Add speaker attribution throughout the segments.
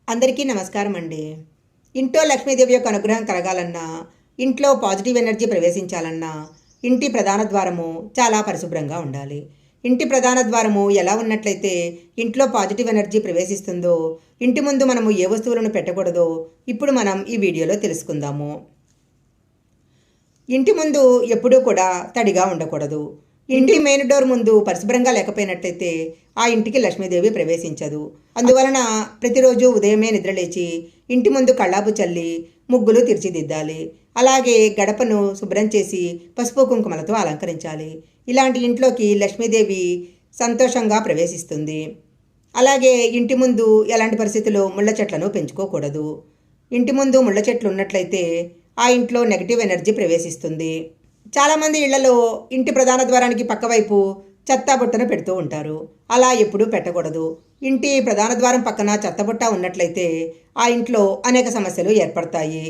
Speaker 1: అందరికీ నమస్కారం అండి. ఇంట్లో లక్ష్మీదేవి యొక్క అనుగ్రహం కలగాలన్నా, ఇంట్లో పాజిటివ్ ఎనర్జీ ప్రవేశించాలన్నా, ఇంటి ప్రధాన ద్వారము చాలా పరిశుభ్రంగా ఉండాలి. ఇంటి ప్రధాన ద్వారము ఎలా ఉన్నట్లయితే ఇంట్లో పాజిటివ్ ఎనర్జీ ప్రవేశిస్తుందో, ఇంటి ముందు మనము ఏ వస్తువులను పెట్టకూడదో ఇప్పుడు మనం ఈ వీడియోలో తెలుసుకుందాము. ఇంటి ముందు ఎప్పుడూ కూడా తడిగా ఉండకూడదు. ఇంటి మెయిన్ డోర్ ముందు పరిశుభ్రంగా లేకపోయినట్లయితే ఆ ఇంటికి లక్ష్మీదేవి ప్రవేశించదు. అందువలన ప్రతిరోజు ఉదయమే నిద్రలేచి ఇంటి ముందు కళ్ళాపు చల్లి ముగ్గులు తీర్చిదిద్దాలి. అలాగే గడపను శుభ్రం చేసి పసుపు కుంకుమలతో అలంకరించాలి. ఇలాంటి ఇంట్లోకి లక్ష్మీదేవి సంతోషంగా ప్రవేశిస్తుంది. అలాగే ఇంటి ముందు ఎలాంటి పరిస్థితుల్లో ముళ్ళ చెట్లను పెంచుకోకూడదు. ఇంటి ముందు ముళ్ళ చెట్లు ఉన్నట్లయితే ఆ ఇంట్లో నెగిటివ్ ఎనర్జీ ప్రవేశిస్తుంది. చాలామంది ఇళ్లలో ఇంటి ప్రధాన ద్వారానికి పక్కవైపు చెత్తబుట్టను పెడుతూ ఉంటారు. అలా ఎప్పుడూ పెట్టకూడదు. ఇంటి ప్రధాన ద్వారం పక్కన చెత్తబుట్ట ఉన్నట్లయితే ఆ ఇంట్లో అనేక సమస్యలు ఏర్పడతాయి.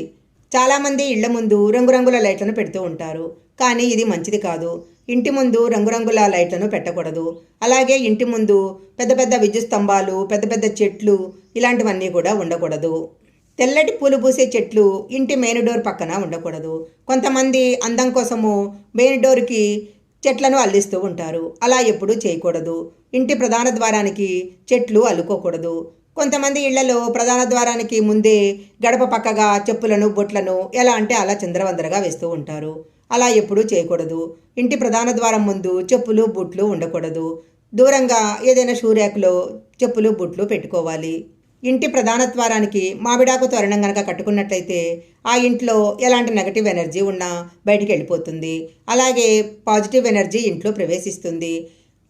Speaker 1: చాలామంది ఇళ్ల ముందు రంగురంగుల లైట్లను పెడుతూ ఉంటారు. కానీ ఇది మంచిది కాదు. ఇంటి ముందు రంగురంగుల లైట్లను పెట్టకూడదు. అలాగే ఇంటి ముందు పెద్ద పెద్ద విద్యుత్ స్తంభాలు, పెద్ద పెద్ద చెట్లు ఇలాంటివన్నీ కూడా ఉండకూడదు. తెల్లటి పూలు పూసే చెట్లు ఇంటి మెయిన్ డోర్ పక్కన ఉండకూడదు. కొంతమంది అందం కోసము మెయిన్ డోర్కి చెట్లను అల్లిస్తూ ఉంటారు. అలా ఎప్పుడూ చేయకూడదు. ఇంటి ప్రధాన ద్వారానికి చెట్లు అల్లుకోకూడదు. కొంతమంది ఇళ్లలో ప్రధాన ద్వారానికి ముందే గడప పక్కగా చెప్పులను, బొట్లను ఎలా అంటే అలా చిందరవందరగా వేస్తూ ఉంటారు. అలా ఎప్పుడూ చేయకూడదు. ఇంటి ప్రధాన ద్వారం ముందు చెప్పులు, బూట్లు ఉండకూడదు. దూరంగా ఏదైనా షూ ర్యాక్లో చెప్పులు, బూట్లు పెట్టుకోవాలి. ఇంటి ప్రధాన ద్వారానికి మామిడాకు తోరణం కనుక కట్టుకున్నట్లయితే ఆ ఇంట్లో ఎలాంటి నెగటివ్ ఎనర్జీ ఉన్నా బయటికి వెళ్ళిపోతుంది. అలాగే పాజిటివ్ ఎనర్జీ ఇంట్లో ప్రవేశిస్తుంది.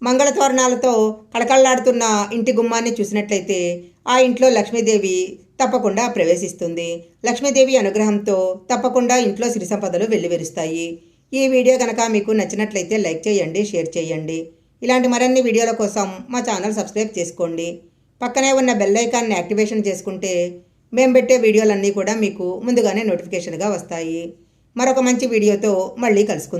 Speaker 1: మంగళ తోరణాలతో కళకళలాడుతున్న ఇంటి గుమ్మాన్ని చూసినట్లయితే ఆ ఇంట్లో లక్ష్మీదేవి తప్పకుండా ప్రవేశిస్తుంది. లక్ష్మీదేవి అనుగ్రహంతో తప్పకుండా ఇంట్లో సిరి సంపదలు వెల్లివిరుస్తాయి. ఈ వీడియో కనుక మీకు నచ్చినట్లయితే లైక్ చేయండి, షేర్ చేయండి. ఇలాంటి మరిన్ని వీడియోల కోసం మా ఛానల్ సబ్స్క్రైబ్ చేసుకోండి. పక్కనే ఉన్న బెల్ ఐకాన్ని యాక్టివేషన్ చేసుకుంటే మేము పెట్టే వీడియోలన్నీ కూడా మీకు ముందుగానే నోటిఫికేషన్గా వస్తాయి. మరొక మంచి వీడియోతో మళ్ళీ కలుసుకుందాం.